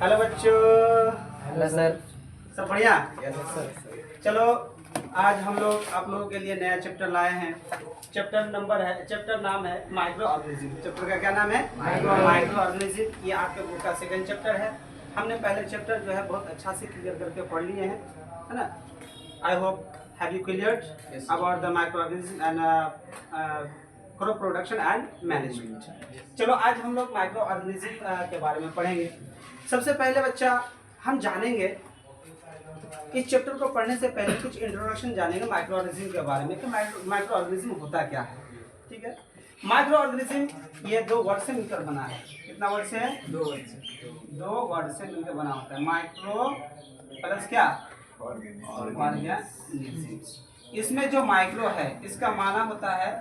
Hello बच्चों। Hello sir. सब बढ़िया? Yes sir. चलो आज हम लोग आप लोगों के लिए नया चैप्टर लाए हैं। चैप्टर नाम है माइक्रो ऑर्गेनिज्म। चैप्टर का क्या नाम है? Micro organism. ये आपके बुक का सेकंड चैप्टर है। हमने पहले चैप्टर जो है बहुत अच्छा से क्लियर करके पढ़ लिए हैं, है ना? I hope have you cleared about the micro organism and crop production and management. चलो आज हम लोग माइक्रो ऑर्गेनिज्म के बारे में पढ़ेंगे। सबसे पहले बच्चा हम जानेंगे, इस चैप्टर को पढ़ने से पहले कुछ इंट्रोडक्शन जानेंगे माइक्रो ऑर्गेनिज्म के बारे में कि माइक्रो ऑर्गेनिज्म होता क्या है। ठीक है, माइक्रो ऑर्गेनिज्म ये दो वर्ड से मिलकर बना है। कितना वर्ड से है? दो वर्ड से मिलकर बना होता है। माइक्रो प्लस क्या? ऑर्गेनिज्म। इसमें जो माइक्रो है इसका माना होता है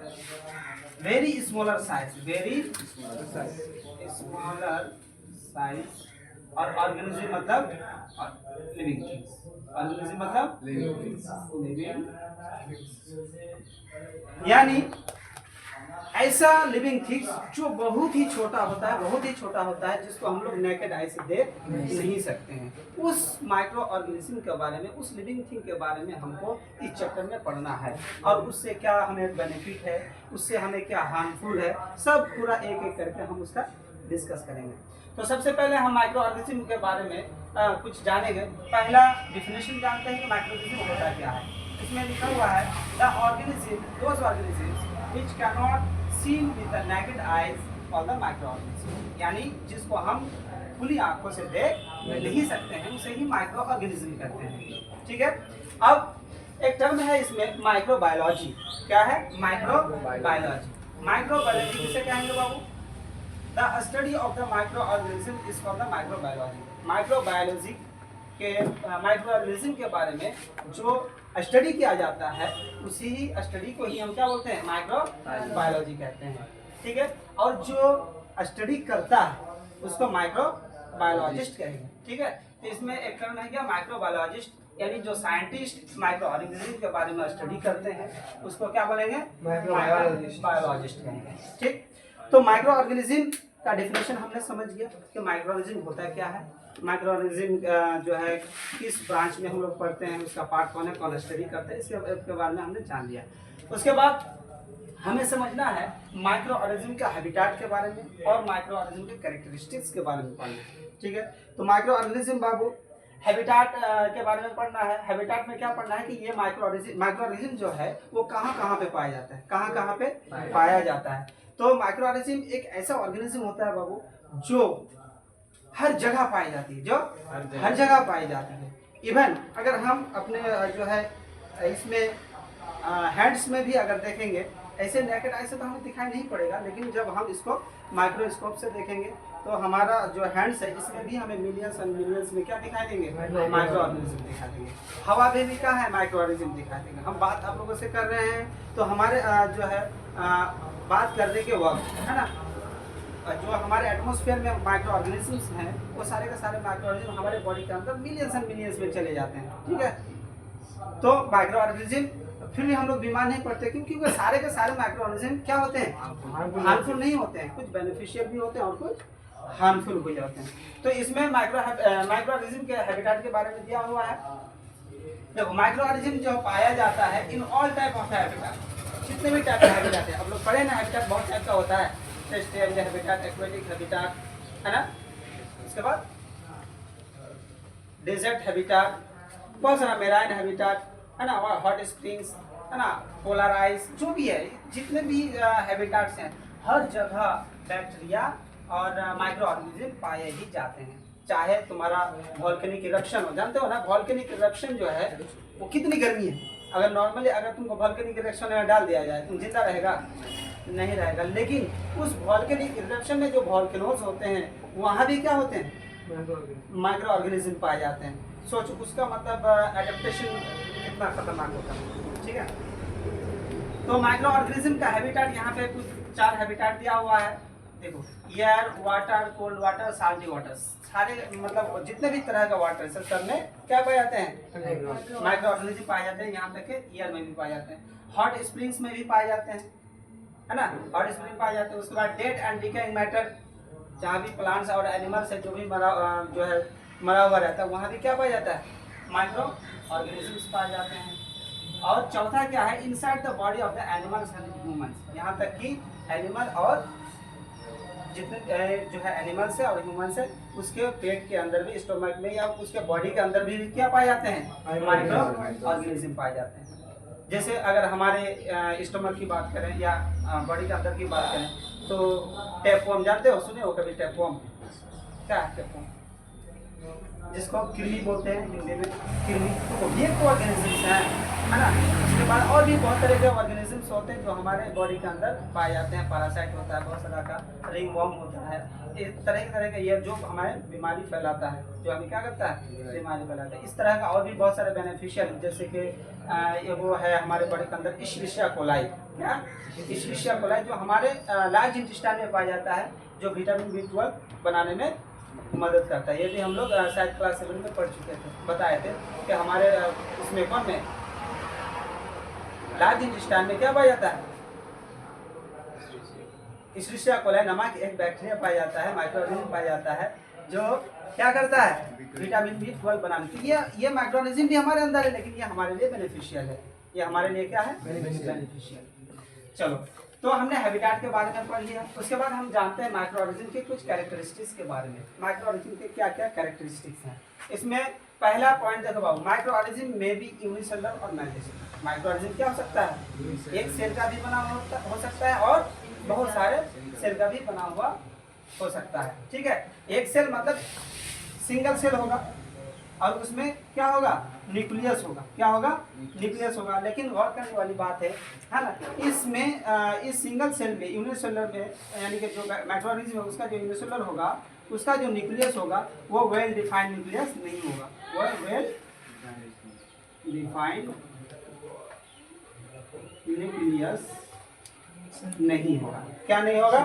very smaller size, very smaller size. और ऑर्गेनिज्म मतलब लिविंग थिंग्स। ऑर्गेनिज्म मतलब लिविंग, यानी ऐसा लिविंग थिंग्स जो बहुत ही छोटा होता है, बहुत ही छोटा होता है, जिसको हम लोग नेकेड आई से देख नहीं सकते हैं। उस माइक्रो ऑर्गेनिज्म के बारे में, उस लिविंग थिंग के बारे में हमको इस चैप्टर में पढ़ना है। और उससे क्या हमें बेनिफिट है, उससे हमें क्या हार्मफुल है, सब पूरा एक एक करके हम उसका डिस्कस करेंगे। तो सबसे पहले हम माइक्रो ऑर्गेनिज्म के बारे में कुछ जानेंगे। पहला डिफिनेशन जानते हैं कि माइक्रो ऑर्गेनिज्म होता क्या है। इसमें लिखा हुआ है the organism, those organisms which can not seen with the naked eyes called the micro organism. यानी जिसको हम खुली आंखों से देख नहीं सकते हैं उसे ही माइक्रो ऑर्गेनिज्म कहते हैं। ठीक है, अब एक टर्म है इसमें माइक्रोबायोलॉजी। क्या है? माइक्रोबायोलॉजी। माइक्रोबायोलॉजी किसे कहेंगे बाबू? The study of the microorganism is called the microbiology. Microbiology के माइक्रोऑर्गेनिज्म के बारे में जो स्टडी किया जाता है उसी स्टडी को ही हम क्या बोलते हैं? माइक्रोबायोलॉजी कहते हैं। ठीक है, और जो स्टडी करता है उसको माइक्रोबायोलॉजिस्ट कहेंगे। ठीक है, तो इसमें एक टर्म है क्या? माइक्रोबायोलॉजिस्ट, यानी जो साइंटिस्ट माइक्रो ऑर्गेनिज्म के बारे में स्टडी करते हैं उसको क्या बोलेंगे? माइक्रोबायोलॉजिस्ट कहेंगे। ठीक, तो माइक्रो ऑर्गेनिज्म का डेफिनेशन हमने समझ गया कि माइक्रो ऑर्गेनिज्म होता क्या है। माइक्रो ऑर्गेनिज्म जो है किस ब्रांच में हम लोग पढ़ते हैं, उसका पार्ट कौन है, कौन स्टडी करते हैं, इसके बारे में हमने जान लिया। उसके बाद हमें समझना है माइक्रो ऑर्गेनिज्म के हैबिटेट के बारे में और माइक्रो ऑर्गेनिज्म के कैरेक्टरिस्टिक्स के बारे में पढ़ना है। ठीक है, तो माइक्रो ऑर्गेनिज्म बाबू हैबिटेट के बारे में पढ़ना है। हैबिटेट में क्या पढ़ना है कि ये माइक्रो ऑर्गेनिज्म जो है वो कहाँ पे पाया जाता है, कहाँ पे पाया जाता है। तो माइक्रो ऑर्गेनिज्म एक ऐसा ऑर्गेनिज्म होता है बाबू जो हर जगह पाई जाती है, जो हर जगह पाई जाती है। इवन अगर हम अपने जो है इसमें हैंड्स में भी अगर देखेंगे, ऐसे नेकेड आई से तो हमें दिखाई नहीं पड़ेगा, लेकिन जब हम इसको माइक्रोस्कोप से देखेंगे तो हमारा जो हैंड्स है इसमें भी हमें मिलियंस एंड मिलियंस में क्या दिखाई देंगे? माइक्रो ऑर्गेनिज्म दिखाई देंगे। हवा में भी क्या है? माइक्रो ऑर्गेनिज्म दिखाई देंगे। हम बात आप लोगों से कर रहे हैं तो हमारे जो है बात करने के वक्त, है ना, जो हमारे एटमॉस्फेयर में माइक्रो ऑर्गेनिजम्स हैं वो सारे के सारे माइक्रो ऑर्गेनिज्म हमारे बॉडी के अंदर मिलियंस एंड मिलियंस में चले जाते हैं। ठीक है, तो माइक्रो ऑर्गेनिज्म फिर भी हम लोग बीमार नहीं पड़ते, क्योंकि वो सारे के सारे माइक्रो ऑर्गेनिज्म क्या होते हैं? हार्मफुल नहीं होते हैं। कुछ बेनिफिशियल भी होते हैं और कुछ हार्मफुल भी होते हैं। तो इसमें माइक्रो ऑर्गेनिज्म के हैबिटेट के बारे में दिया हुआ है। देखो, माइक्रो ऑर्गेनिज्म जो पाया जाता है in all type of habitat, जितने भी टाइप के हैबिटेट है, अब लोग पढ़े ना, हैबिटेट बहुत टाइप का होता है। टेरेस्ट्रियल हैबिटेट, एक्वेटिक हैबिटेट, है ना, उसके बाद डेजर्ट हैबिटेट, बहुत सारा मेराइन हैबिटेट, है ना, हॉट स्प्रिंग्स, है ना, पोलर आइस, जो भी है, जितने भी हैबिटेट्स हैं हर जगह बैक्टीरिया और माइक्रो ऑर्गेनिज्म पाए ही जाते हैं। चाहे तुम्हारा वॉल्केनिक इरप्शन हो, जानते हो ना, वॉल्केनिक इरप्शन जो है वो कितनी गर्मी है। अगर नॉर्मली अगर तुमको वॉल्केनिक इरप्शन में डाल दिया जाए, तुम जिंदा रहेगा? नहीं रहेगा। लेकिन उस वॉल्केनिक इरप्शन में जो वॉल्केनोज होते हैं वहाँ भी क्या होते हैं? माइक्रो ऑर्गेनिज्म पाए जाते हैं। सोचो उसका मतलब एडेप्टेशन कितना खतरनाक होता है। ठीक है, तो माइक्रो ऑर्गेनिज्म का हैबिटेट यहाँ पे कुछ 4 हैबिटेट दिया हुआ है। देखो, air, water, cold water, salty water, सारे मतलब जितने भी तरह का वाटर है सब में क्या पाए जाते हैं? माइक्रो ऑर्गेनिज्म पाए जाते हैं। यहाँ तक कि एयर में भी पाए जाते हैं, हॉट स्प्रिंग्स में भी पाए जाते हैं, है ना, हॉट स्प्रिंग पाए जाते हैं। उसके बाद डेड एंड डिकेइंग मैटर, जहाँ भी प्लांट्स और एनिमल्स है जो भी जो है मरा हुआ रहता है वहाँ भी क्या पाया जाता है, माइक्रो ऑर्गेनिजम्स पाए जाते हैं। और चौथा क्या है, inside the body of the animals and humans, यहाँ तक कि एनिमल और जितने जो है एनिमल्स है और ह्यूमंस है उसके पेट के अंदर भी, स्टोमक में या उसके बॉडी के अंदर भी क्या पाए जाते हैं, माइक्रो ऑर्गेनिज्म पाए जाते हैं। जैसे अगर हमारे स्टोमक की बात करें या बॉडी के अंदर की बात करें तो टैपवर्म जानते हो, सुने हो कभी टैपवर्म? क्या है टैपवर्म? जिसको कृमि बोलते हैं हिंदी में, कृमि, तो ये तो ऑर्गेनिजम्स हैं, है ना। उसके बाद और भी बहुत तरह के ऑर्गेनिजम्स होते हैं जो हमारे बॉडी के अंदर पाए जाते हैं। पैरासाइट होता है बहुत तरह का, रिंगवॉर्म होता है, इस तरह के ये जो हमारे बीमारी फैलाता है, जो हमें क्या करता है, बीमारी फैलाता है। इस तरह का और भी बहुत सारे बेनिफिशियल, जैसे कि ये वो है हमारे बॉडी के अंदर इश्चरिशिया कोलाई, क्या इश्चरिशिया कोलाई, जो हमारे लार्ज इंटेस्टाइन में पाया जाता है, जो विटामिन B12 बनाने में मदद करता है। ये भी हम लोग शायद क्लास 7 में पढ़ चुके थे, बताए थे कि हमारे इसमें कौन में लार्ज इंटेस्टाइन में क्या पाया जाता है, इश्चरिशिया कोलाई नामक एक बैक्टीरिया पाया जाता है, माइक्रोऑर्गेनिज्म पाया जाता है, जो क्या करता है, विटामिन B12 बनाने के लिए। ये माइक्रोऑर्गेनिज्म भी हमारे अंदर है, लेकिन ये हमारे लिए बेनिफिशियल है, ये हमारे लिए क्या है, बेनिफिशियल। चलो, तो हमने हैबिटेट के बारे में पढ़ लिया। उसके बाद हम जानते हैं माइक्रोऑर्गेनिज्म के कुछ कैरेक्टरिस्टिक्स के बारे में। माइक्रोऑर्गेनिज्म के क्या क्या कैरेक्टरिस्टिक्स हैं, इसमें पहला पॉइंट देखो बाबू, माइक्रोऑर्गेनिज्म में भी यूनिसेलुलर और मल्टीसेलुलर। माइक्रोऑर्गेनिज्म क्या हो सकता है, एक सेल का भी बना हो सकता है और बहुत सारे सेल का भी बना हुआ हो सकता है, ठीक है। एक सेल मतलब सिंगल सेल होगा और उसमें क्या होगा, न्यूक्लियस होगा, क्या होगा, न्यूक्लियस होगा। लेकिन गौर करने वाली बात है ना, इसमें इस सिंगल सेल में, यूनिसेलुलर में, यानी कि जो माइक्रोऑर्गेनिज्म है उसका जो यूनिसेलुलर होगा, उसका जो न्यूक्लियस होगा वो वेल डिफाइंड न्यूक्लियस नहीं होगा, वो वेल डिफाइंड न्यूक्लियस नहीं होगा। क्या नहीं होगा,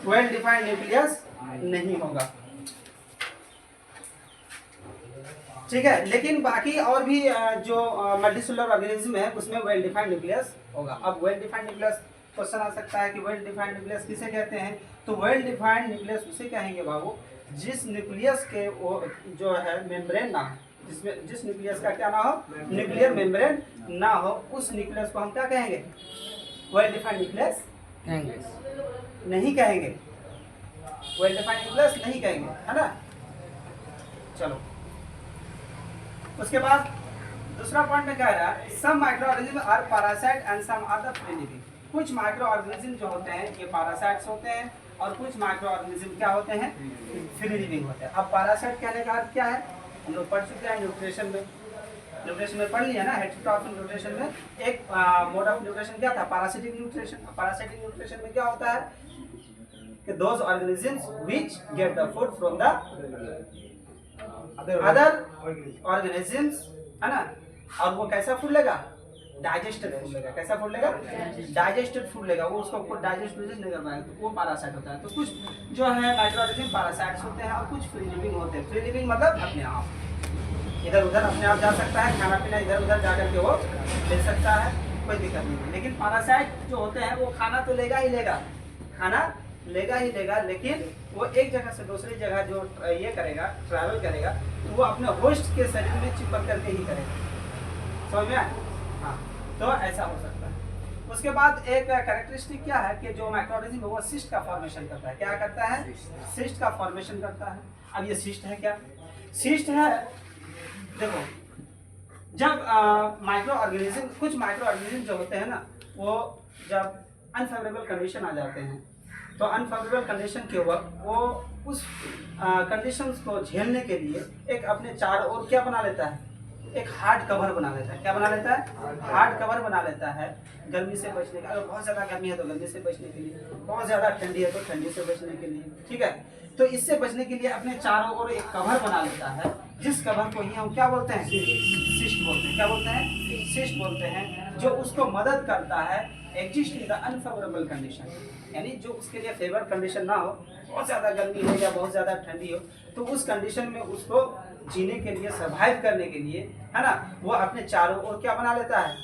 वेल डिफाइंड न्यूक्लियस नहीं होगा, ठीक है। लेकिन बाकी और भी जो मल्टीसेलुलर ऑर्गेनिज्म है उसमें वेल डिफाइंड न्यूक्लियस होगा। अब वेल डिफाइंड न्यूक्लियस क्वेश्चन आ सकता है कि वेल डिफाइंड न्यूक्लियस किसे कहते हैं, तो वेल डिफाइंड न्यूक्लियस उसे कहेंगे बाबू जिस न्यूक्लियस के वो जो है मेम्ब्रेन ना हो, जिसमें जिस न्यूक्लियस का क्या ना हो, न्यूक्लियर मेम्ब्रेन ना हो, उस न्यूक्लियस को हम क्या कहेंगे, वेल डिफाइंड न्यूक्लियस कहेंगे, नहीं कहेंगे, वेल डिफाइंड न्यूक्लियस नहीं कहेंगे, है ना। चलो, उसके बाद दूसरा पॉइंट में कह रहा है some microorganism are parasite and some are the free living. कुछ माइक्रोऑर्गेनिज्म जो होते हैं ये पैरासाइट्स होते हैं और कुछ माइक्रोऑर्गेनिज्म क्या होते हैं, फ्री लिविंग होते हैं। अब पैरासाइट कहने का अर्थ क्या है, हम लोग पढ़ चुके हैं न्यूट्रिशन में पढ़ लिया ना, हेटेरोट्रॉफिक न्यूट्रिशन में एक मोड ऑफ न्यूट्रिशन क्या था, पैरासिटिक न्यूट्रिशन। पैरासिटिक न्यूट्रिशन में क्या होता है कि those organisms which get the food from the other organisms, है ना। और वो कैसा फूड लेगा, डाइजेस्टेड फूड लेगा। कैसा फूड लेगा, डाइजेस्टेड फूड लेगा, वो उसको खुद डाइजेस्ट नहीं कर पाएगा, तो वो पैरासाइट होता है। तो कुछ जो है माइक्रोऑर्गेनिज्म पैरासाइट्स होते हैं और कुछ फ्री लिविंग होते हैं। फ्री लिविंग मतलब अपने आप इधर उधर अपने आप जा सकता है, खाना पीना इधर उधर जा करके वो ले सकता है, कोई दिक्कत नहीं। लेकिन पैरासाइट जो होते हैं वो खाना तो लेगा ही लेगा, खाना लेगा ही लेगा, लेकिन वो एक जगह से दूसरी जगह जो ये करेगा, ट्रैवल करेगा, तो वो अपने होस्ट के शरीर में चिपक करके ही करेगा, समझ में? हाँ, तो ऐसा हो सकता है। उसके बाद एक कैरेक्टरिस्टिक क्या है कि जो माइक्रोऑर्गेनिज्म है वो सिस्ट का फॉर्मेशन करता है। क्या करता है, सिस्ट का फॉर्मेशन करता है। अब ये सिस्ट है क्या, सिस्ट है, देखो जब माइक्रोऑर्गेनिज्म, कुछ माइक्रोऑर्गेनिज्म जो होते हैं ना, वो जब अनफेवरेबल कंडीशन आ जाते हैं, तो अनफेवरेबल कंडीशन के वक्त वो उस कंडीशंस को झेलने के लिए एक अपने चारों ओर क्या बना लेता है, एक हार्ड कवर बना लेता है। क्या बना लेता है, हार्ड कवर बना लेता है गर्मी से बचने के, अगर बहुत ज़्यादा गर्मी है तो गर्मी से बचने के लिए, बहुत ज़्यादा ठंडी है तो ठंडी से बचने के लिए, ठीक है। तो इससे बचने के लिए अपने चारों ओर एक कवर बना लेता है, जिस कवर को ही हम क्या बोलते हैं, सिस्ट बोलते हैं। क्या बोलते हैं, सिस्ट बोलते हैं, जो उसको मदद करता है exist in the unfavourable condition, यानी जो उसके लिए फेवर कंडीशन ना हो, बहुत ज़्यादा गर्मी हो या बहुत ज़्यादा ठंडी हो, तो उस कंडीशन में उसको जीने के लिए, सर्वाइव करने के लिए, है ना, वो अपने चारों ओर क्या बना लेता है,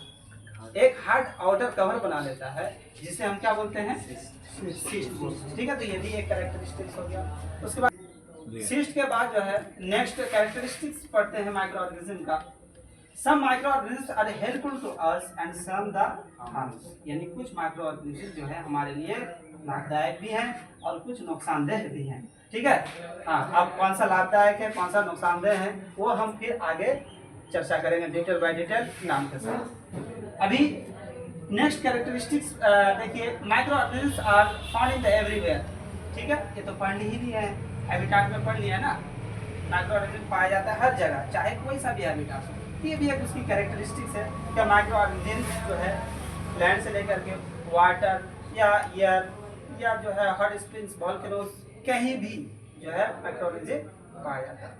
एक हार्ड आउटर कवर बना लेता है, जिसे हम क्या बोलते हैं, सिस्ट। ठीक है, तो ये भी एक कैरेक्टरिस्टिक्स हो गया। उसके बाद सिस्ट के बाद जो है नेक्स्ट कैरेक्टरिस्टिक्स पढ़ते हैं माइक्रो ऑर्गेनिज्म का। Some micro organism are helpful to us and some the harmful, यानी कुछ माइक्रो ऑर्गेनिज्म जो है हमारे लिए लाभदायक भी हैं और कुछ नुकसानदेह भी हैं। ठीक है, हाँ, अब कौन सा लाभदायक है कौन सा नुकसानदेह है वो हम फिर आगे चर्चा करेंगे डिटेल बाय डिटेल नाम के साथ। अभी नेक्स्ट कैरेक्टरिस्टिक्स देखिए, micro organism are found in the everywhere. ठीक है, ये तो पढ़ ही है, हैबिटाट में पढ़ लिया है ना। माइक्रो ऑर्गेनिज्म पाया जाता है हर जगह, चाहे कोई सा भी हैबिटाट हो। ये भी एक उसकी कैरेक्टरिस्टिक्स है कि माइक्रो ऑर्गेनिज्म जो है लैंड से लेकर के वाटर या एयर या जो है हॉट स्प्रिंग्स वोल्केनोस कहीं भी जो है माइक्रो ऑर्गेनिज्म पाया जाता है।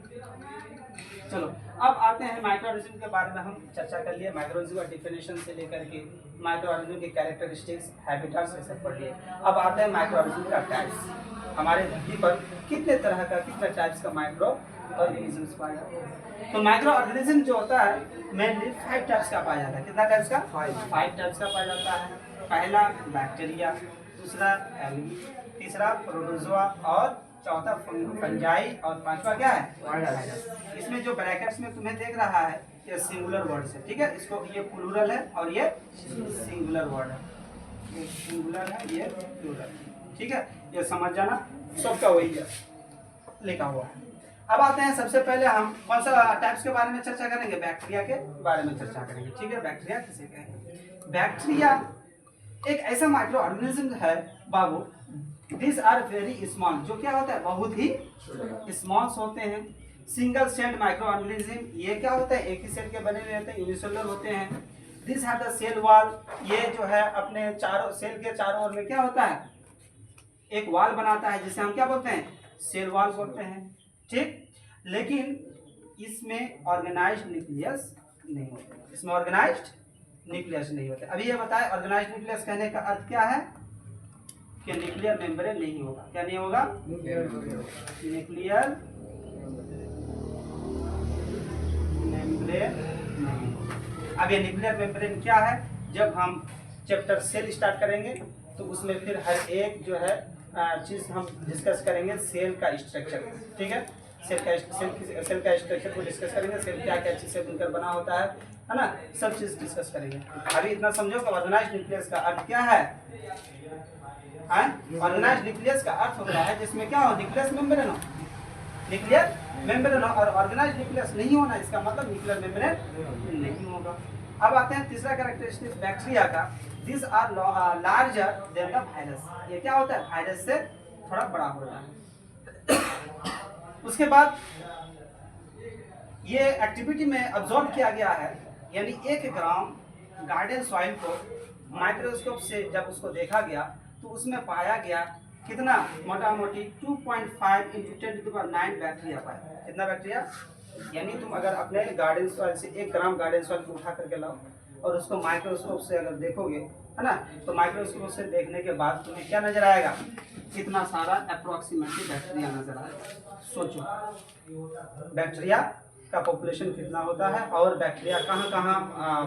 चलो अब आते हैं माइक्रो ऑर्गेनिज्म के बारे में हम चर्चा कर लिए। माइक्रो ऑर्गेनिज्म का डिफिनेशन से लेकर के माइक्रो ऑर्गेनिज्म के कैरेक्टरिस्टिक्स, हैबिटाट्स ये सब पढ़ लिए। अब आते हैं माइक्रो ऑर्गेनिज्म का टाइप्स। हमारे धरती पर कितने तरह का कितने टाइप्स का माइक्रो ऑर्गेनिज्म्स पाया जाता है। तो माइक्रो ऑर्गेनिज्म जो होता है मेनली 5 टाइप्स का पाया जाता है। कितना टाइप्स का? 5 टाइप्स का पाया जाता है। पहला बैक्टीरिया, दूसरा एल्गी, तीसरा प्रोटोजोआ और चौथा फंजाई और पांचवा क्या है? वायरस। इसमें जो ब्रैकेट्स में तुम्हें देख रहा है ये सिंगुलर वर्ड्स है। ठीक है, इसको ये प्लूरल है और ये सिंगुलर वर्ड है। ये सिंगुलर है ये प्लूरल। ठीक है, ये समझ जाना, सबका वही है लिखा हुआ है। अब आते हैं सबसे पहले हम कौन सा टाइप्स के बारे में चर्चा करेंगे? बैक्टीरिया के बारे में चर्चा करेंगे। ठीक है, बैक्टीरिया किसे कहेंगे? बैक्टीरिया एक ऐसा माइक्रो ऑर्गेनिज्म है बाबू, दिस आर वेरी स्मॉल, जो क्या होता है बहुत ही स्मॉल होते हैं। सिंगल सेल माइक्रो ऑर्गेनिज्म, ये क्या होता है एक ही सेल के बने हुए होते हैं, यूनिसेलुलर होते हैं। This have the cell wall, ये जो है अपने चारों सेल के चारों ओर में क्या होता है एक वॉल बनाता है जिसे हम क्या बोलते हैं? सेल वॉल बोलते हैं। ठीक, लेकिन इसमें ऑर्गेनाइज्ड न्यूक्लियस नहीं होते, इसमें ऑर्गेनाइज्ड न्यूक्लियस नहीं होते। अभी ये बताए ऑर्गेनाइज्ड न्यूक्लियस कहने का अर्थ क्या है कि न्यूक्लियर मेम्ब्रेन नहीं होगा। क्या नहीं होगा? न्यूक्लियर मेम्ब्रेन नहीं होगा। अब ये न्यूक्लियर मेम्ब्रेन क्या है? जब हम चैप्टर सेल स्टार्ट करेंगे तो उसमें फिर हर एक जो है चीज हम डिस्कस करेंगे सेल का स्ट्रक्चर। ठीक है, सेल का स्ट्रक्चर को डिस्कस करेंगे, सेल क्या क्या चीज से मिलकर बना होता है ना, सब चीज डिस्कस करेंगे। अभी इतना समझो कि ऑर्गेनाइज्ड न्यूक्लियस का अर्थ क्या है। ऑर्गेनाइज्ड न्यूक्लियस का अर्थ होता है जिसमें क्या हो? न्यूक्लियस मेम्ब्रेन हो, न्यूक्लियर मेम्ब्रेन हो। और ऑर्गेनाइज्ड न्यूक्लियस नहीं होना इसका मतलब न्यूक्लियर मेम्ब्रेन नहीं होगा। अब आते हैं तीसरा कैरेक्टरिस्टिक बैक्टीरिया का, this are larger than the virus. ये क्या होता है? वायरस से थोड़ा बड़ा होता है। उसके बाद ये एक्टिविटी में ऑब्जर्व किया गया है, यानी 1 ग्राम गार्डन सॉइल को माइक्रोस्कोप से जब उसको देखा गया तो उसमें पाया गया कितना? मोटा मोटी 2.5 × 10⁹ बैक्टीरिया पाया। कितना बैक्टीरिया? यानी तुम अगर अपने गार्डन सॉइल से 1 ग्राम गार्डन सॉइल को उठा करके लाओ और उसको माइक्रोस्कोप से अगर देखोगे है ना, तो माइक्रोस्कोप से देखने के बाद तुम्हें क्या नजर आएगा? कितना सारा अप्रोक्सीमेटली बैक्टीरिया नजर आएगा। सोचो बैक्टीरिया का पॉपुलेशन कितना होता है और बैक्टीरिया कहाँ कहाँ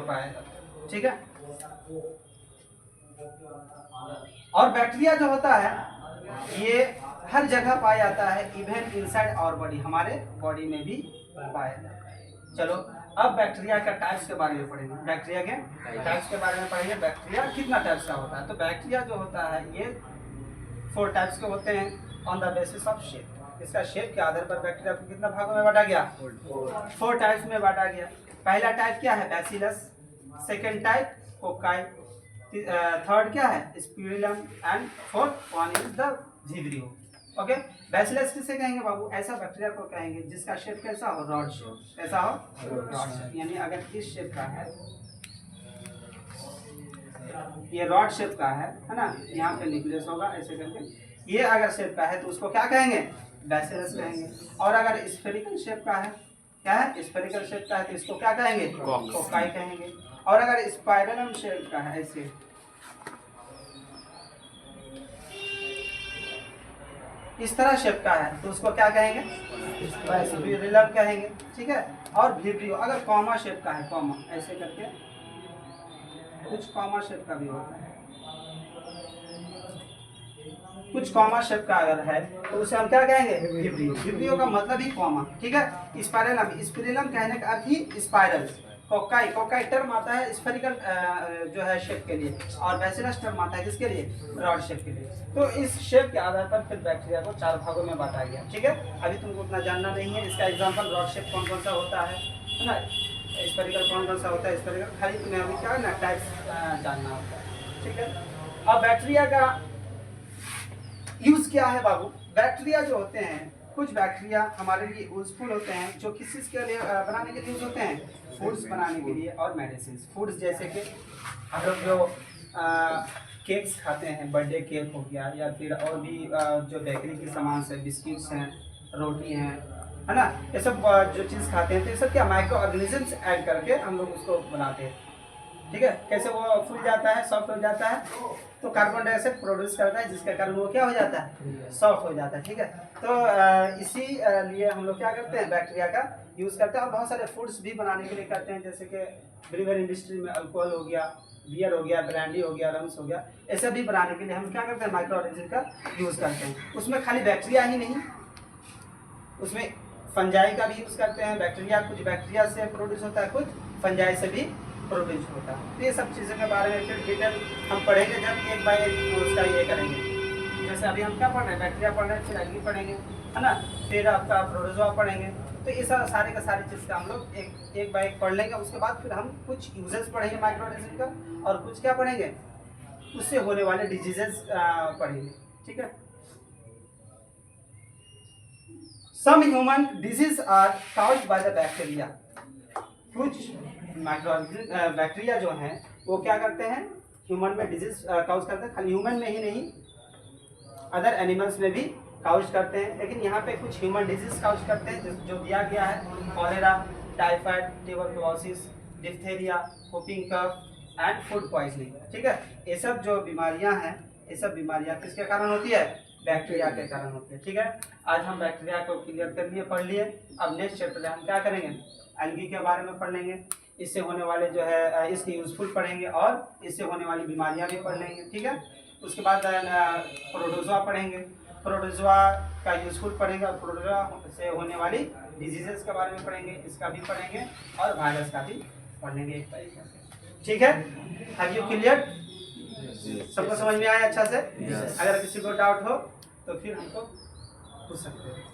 पाया जाता है। ठीक है, और बैक्टीरिया जो होता है ये हर जगह पाया जाता है, इवन इनसाइड आवर बॉडी, हमारे बॉडी में भी पाया जाता है। चलो अब बैक्टीरिया का टाइप्स के बारे में पढ़ेंगे। बैक्टीरिया के टाइप्स के बारे में पढ़ेंगे। बैक्टीरिया कितना टाइप्स का होता है? तो बैक्टीरिया जो होता है ये 4 टाइप्स के होते हैं on the basis of shape. इसका शेप के आधार पर बैक्टीरिया को कितना भागों में बांटा गया? 4 टाइप्स में बांटा गया। पहला टाइप क्या है? Bacillus. Second type cocci. Third क्या है? Spirillum. And fourth one is the vibrio. Okay, bacillus किसे कहेंगे बाबू? ऐसा बैक्टीरिया को कहेंगे जिसका शेप कैसा हो? Rod shape. कैसा हो? Rod shape. यानी अगर इस शेप का है, ये रॉड शेप का है ना, यहाँ पे न्यूक्लियस होगा ऐसे करके, ये अगर शेप का है तो उसको क्या कहेंगे? बैसिलस कहेंगे। और अगर स्फेरिकल शेप का है, क्या है? स्फेरिकल शेप का है तो इसको क्या कहेंगे? कोकाई कहेंगे। और अगर स्पाइरलम शेप का है, ऐसे इस तरह शेप का है तो उसको क्या कहेंगे? स्पिरुलिनम कहेंगे। ठीक है, और विब्रियो अगर कॉमा शेप का है, कॉमा ऐसे करके कुछ कॉमा शेप का भी होता है, कुछ कॉमा शेप का अगर है तो उसे हम क्या कहेंगे, विब्रियो। विब्रियो का मतलब ही कॉमा, ठीक है। स्पाइरलम, स्पिरिलम कहने का अर्थ ही स्पाइरल। कोकाई, कोकाई टर्म आता है स्फेरिकल जो है शेप के लिए, और बैसिलस टर्म आता है किसके लिए, रॉड शेप के लिए। तो इस शेप के आधार पर फिर बैक्टीरिया को 4 भागों में बांटा गया, ठीक है। अभी तुमको उतना जानना नहीं है। इसका एग्जांपल रॉड शेप कौन कौन सा होता है ना, स्फेरिकल कौन कौन सा होता है, स्फेरिकल खाली तुम्हें अभी क्या है ना टाइप्स जानना होता है, ठीक है। अब बैक्टीरिया का यूज क्या है बाबू। बैक्टीरिया जो होते हैं, कुछ बैक्टीरिया हमारे लिए यूजफुल होते हैं, जो किस चीज़ के लिए बनाने के लिए यूज होते हैं, फूड्स बनाने के लिए और मेडिसिन। फूड्स जैसे कि हम लोग जो केक्स खाते हैं, बर्थडे केक हो गया, या फिर और भी जो बेकरी के सामान से, बिस्किट्स हैं, रोटी हैं, है ना, ये सब जो चीज़ खाते हैं, तो ये सब क्या माइक्रो ऑर्गेनिजम्स ऐड करके हम लोग उसको बनाते हैं, ठीक है। कैसे वो फूल जाता है, सॉफ्ट हो जाता है, तो कार्बन डाइऑक्साइड प्रोड्यूस करता है, जिसके कारण वो क्या हो जाता है, सॉफ्ट हो जाता है, ठीक है। तो इसी लिए हम लोग क्या करते हैं, बैक्टीरिया का यूज़ करते हैं। और बहुत सारे फूड्स भी बनाने के लिए करते हैं, जैसे कि ब्रीवर इंडस्ट्री में अल्कोहल हो गया, बियर हो गया, ब्रांडी हो गया, रम्स हो गया, ऐसे भी बनाने के लिए हम क्या करते हैं, माइक्रो ऑर्गेनिज्म का यूज़ करते हैं। उसमें खाली बैक्टीरिया ही नहीं, उसमें फंजाई का भी यूज़ करते हैं। बैक्टीरिया कुछ बैक्टीरिया से प्रोड्यूस होता है, कुछ फंजाई से भी प्रोड्यूस होता है। तो ये सब चीज़ों के बारे में फिर डिटेल हम पढ़ेंगे जब एक बाय एक उसका ये करेंगे। जैसे अभी हम क्या पढ़ रहे हैं, बैक्टीरिया पढ़ रहे हैं, फिर एल्गी पढ़ेंगे, है ना, फिर आपका प्रोटोजोआ पढ़ेंगे। तो ये सारे का सारी चीज़ का हम लोग एक बाय एक पढ़ लेंगे। उसके बाद फिर हम कुछ यूजेस पढ़ेंगे माइक्रो ऑर्गेनिज्म का, और कुछ क्या पढ़ेंगे, उससे होने वाले डिजीजेस पढ़ेंगे, ठीक है। Some human diseases are caused by the bacteria. कुछ बैक्टीरिया जो हैं वो क्या करते हैं, ह्यूमन में डिजीज काउज करते हैं। खाली ह्यूमन में ही नहीं, अदर एनिमल्स में भी काउज करते हैं, लेकिन यहाँ पे कुछ ह्यूमन डिजीज काउज करते हैं जो दिया गया है, cholera, typhoid, tuberculosis, diphtheria, whooping cough and food poisoning, ठीक है। ये सब जो बीमारियाँ हैं, ये सब बीमारियाँ किसके कारण होती है, बैक्टीरिया के कारण होती है, ठीक है। आज हम बैक्टीरिया को क्लियर कर लिए, पढ़ लिए। अब नेक्स्ट चैप्टर में हम क्या करेंगे, एल्गी के बारे में पढ़ लेंगे, इससे होने वाले जो है इसके यूजफुल पढ़ेंगे, और इससे होने वाली बीमारियां भी पढ़ लेंगे, ठीक है। उसके बाद प्रोटोजोआ पढ़ेंगे, प्रोटोजोआ का यूजफुल पढ़ेंगे, और प्रोटोजोआ से होने वाली डिजीजेस के बारे में पढ़ेंगे, इसका भी पढ़ेंगे, और वायरस का भी पढ़ लेंगे एक तरीके से, ठीक है। हैव यू क्लियर, सबको समझ में आया अच्छा से? अगर किसी को डाउट हो तो फिर हमको पूछ सकते हैं।